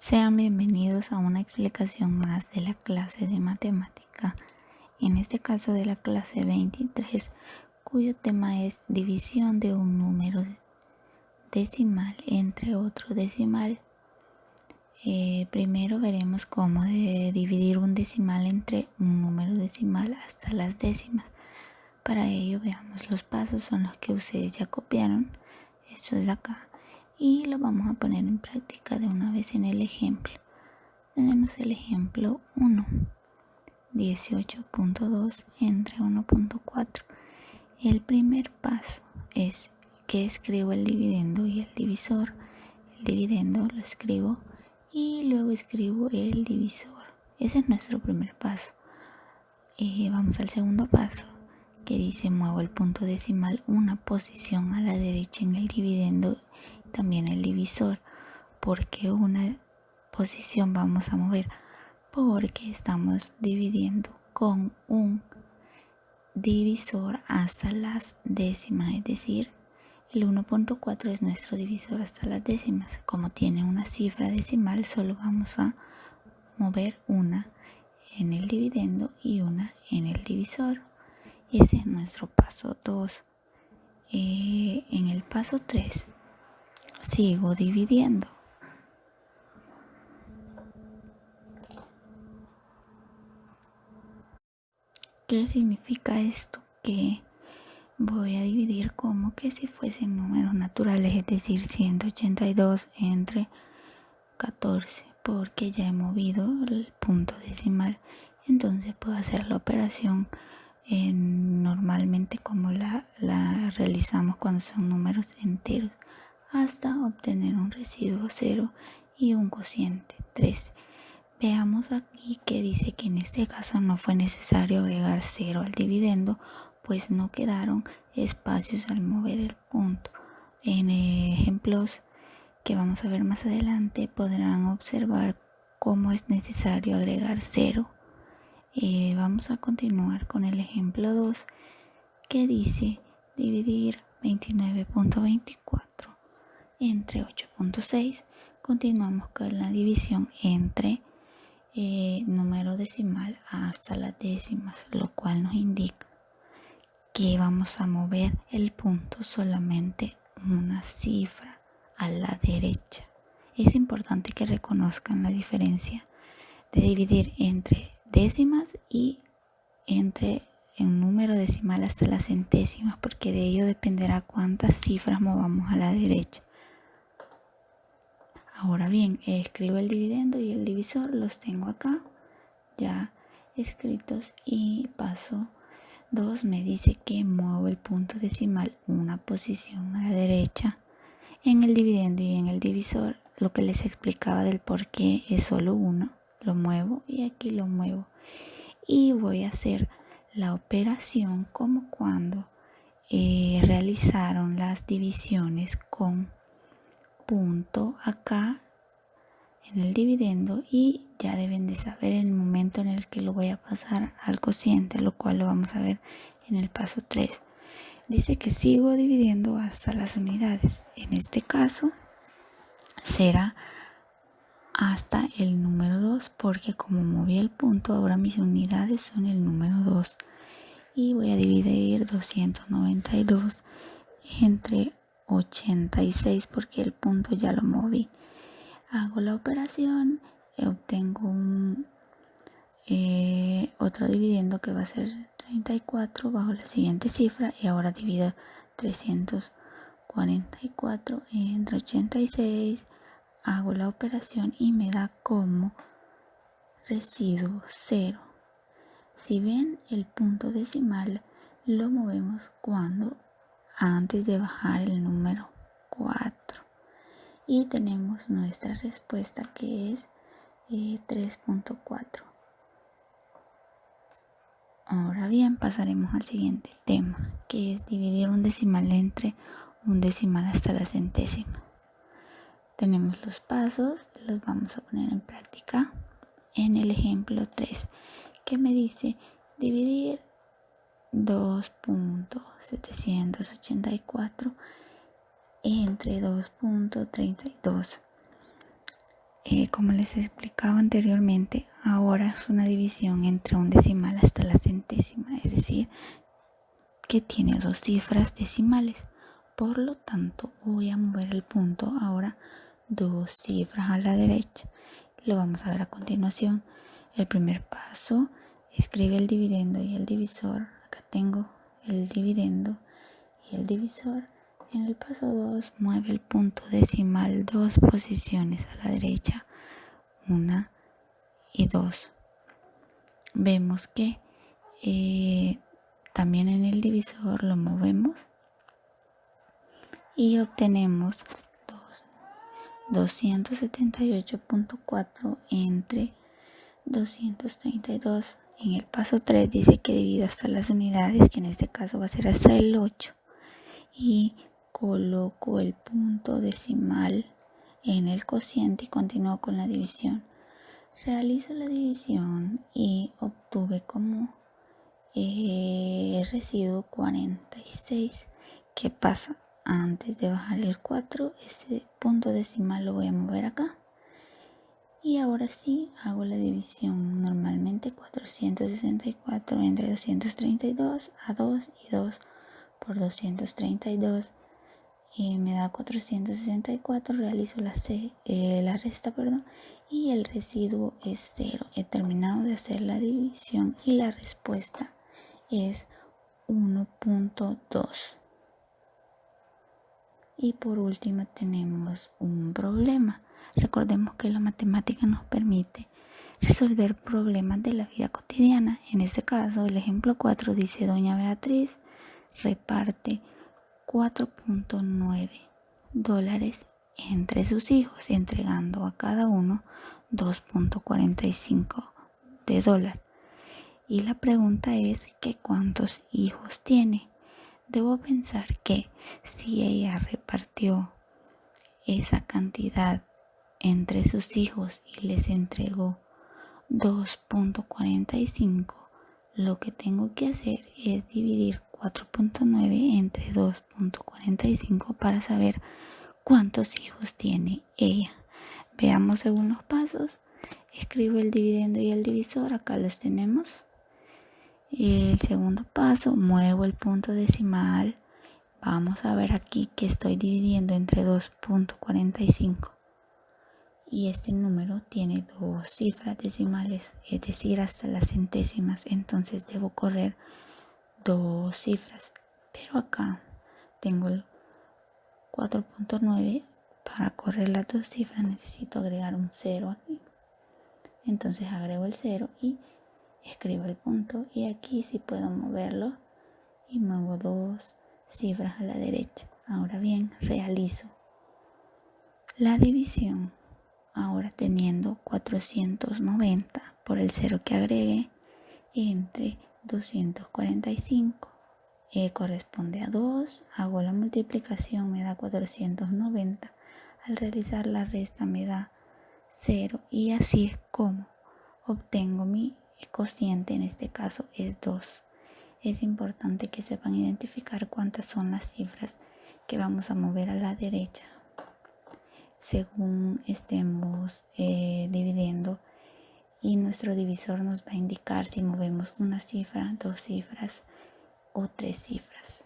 Sean bienvenidos a una explicación más de la clase de matemática, en este caso de la clase 23, cuyo tema es división de un número decimal entre otro decimal. Primero veremos cómo dividir un decimal entre un número decimal hasta las décimas. Para ello veamos los pasos, son los que ustedes ya copiaron, esto es de acá, y lo vamos a poner en práctica de una vez en el ejemplo. Tenemos el ejemplo 1, 18.2 entre 1.4. El primer paso es que escribo el dividendo y el divisor. El dividendo lo escribo y luego escribo el divisor. Ese es nuestro primer paso. Vamos al segundo paso, que dice muevo el punto decimal una posición a la derecha en el dividendo y también el divisor. ¿Por qué una posición vamos a mover? Porque estamos dividiendo con un divisor hasta las décimas, es decir, el 1.4 es nuestro divisor hasta las décimas. Como tiene una cifra decimal, solo vamos a mover una en el dividendo y una en el divisor. Ese es nuestro paso 2. En el paso 3 sigo dividiendo. ¿Qué significa esto? Que voy a dividir como que si fuesen números naturales, es decir, 182 entre 14, porque ya he movido el punto decimal. Entonces puedo hacer la operación normalmente como la realizamos cuando son números enteros, hasta obtener un residuo 0 y un cociente 3. Veamos aquí que dice que en este caso no fue necesario agregar 0 al dividendo, pues no quedaron espacios al mover el punto. En ejemplos que vamos a ver más adelante podrán observar cómo es necesario agregar 0. Vamos a continuar con el ejemplo 2, que dice dividir 29.24 entre 8.6. Continuamos con la división entre número decimal hasta las décimas, lo cual nos indica que vamos a mover el punto solamente una cifra a la derecha. Es importante que reconozcan la diferencia de dividir entre décimas y entre un número decimal hasta las centésimas, porque de ello dependerá cuántas cifras movamos a la derecha. Ahora bien, escribo el dividendo y el divisor, los tengo acá ya escritos, y paso 2 me dice que muevo el punto decimal una posición a la derecha en el dividendo y en el divisor. Lo que les explicaba del por qué es solo uno, lo muevo y aquí lo muevo, y voy a hacer la operación como cuando realizaron las divisiones con punto acá en el dividendo, y ya deben de saber el momento en el que lo voy a pasar al cociente, lo cual lo vamos a ver en el paso 3. Dice que sigo dividiendo hasta las unidades. En este caso será hasta el número 2, porque como moví el punto, ahora mis unidades son el número 2. Y voy a dividir 292 entre 86 porque el punto ya lo moví. Hago la operación, obtengo otro dividendo que va a ser 34 bajo la siguiente cifra, y ahora divido 344 entre 86, hago la operación y me da como residuo 0. Si ven, el punto decimal lo movemos cuando antes de bajar el número 4. Y tenemos nuestra respuesta, que es 3.4. Ahora bien, pasaremos al siguiente tema, que es dividir un decimal entre un decimal hasta la centésima. Tenemos los pasos, los vamos a poner en práctica en el ejemplo 3, que me dice dividir 2.784 entre 2.32. como les explicaba anteriormente, ahora es una división entre un decimal hasta la centésima, es decir, que tiene 2 cifras decimales. Por lo tanto, voy a mover el punto ahora 2 cifras a la derecha. Lo vamos a ver a continuación. El primer paso, escribe el dividendo y el divisor. Acá tengo el dividendo y el divisor. En el paso 2, mueve el punto decimal 2 posiciones a la derecha, 1 y 2. Vemos que también en el divisor lo movemos y obtenemos 278.4 entre 232. En el paso 3 dice que divido hasta las unidades, que en este caso va a ser hasta el 8. Y coloco el punto decimal en el cociente y continúo con la división. Realizo la división y obtuve como residuo 46. ¿Qué pasa? Antes de bajar el 4, ese punto decimal lo voy a mover acá. Y ahora sí hago la división. Normalmente 464 entre 232 a 2 y 2 por 232 me da 464. Realizo la resta, y el residuo es 0. He terminado de hacer la división y la respuesta es 1.2. Y por último tenemos un problema. Recordemos que la matemática nos permite resolver problemas de la vida cotidiana. En este caso, el ejemplo 4 dice: doña Beatriz reparte $4.9 entre sus hijos, entregando a cada uno $2.45. Y la pregunta es que ¿cuántos hijos tiene? Debo pensar que si ella repartió esa cantidad entre sus hijos y les entregó 2.45, lo que tengo que hacer es dividir 4.9 entre 2.45 para saber cuántos hijos tiene ella. Veamos según los pasos. Escribo el dividendo y el divisor, acá los tenemos. El segundo paso, muevo el punto decimal. Vamos a ver aquí que estoy dividiendo entre 2.45 y este número tiene 2 cifras decimales, es decir, hasta las centésimas. Entonces debo correr 2 cifras, pero acá tengo el 4.9. Para correr las 2 cifras necesito agregar un 0 aquí. Entonces agrego el 0 y escribo el punto, y aquí sí puedo moverlo y muevo 2 cifras a la derecha. Ahora bien, realizo la división. Ahora teniendo 490 por el 0 que agregué entre 245, corresponde a 2. Hago la multiplicación, me da 490. Al realizar la resta me da 0, y así es como obtengo mi cociente. En este caso es 2. Es importante que sepan identificar cuántas son las cifras que vamos a mover a la derecha según estemos dividiendo, y nuestro divisor nos va a indicar si movemos una cifra, 2 cifras o 3 cifras.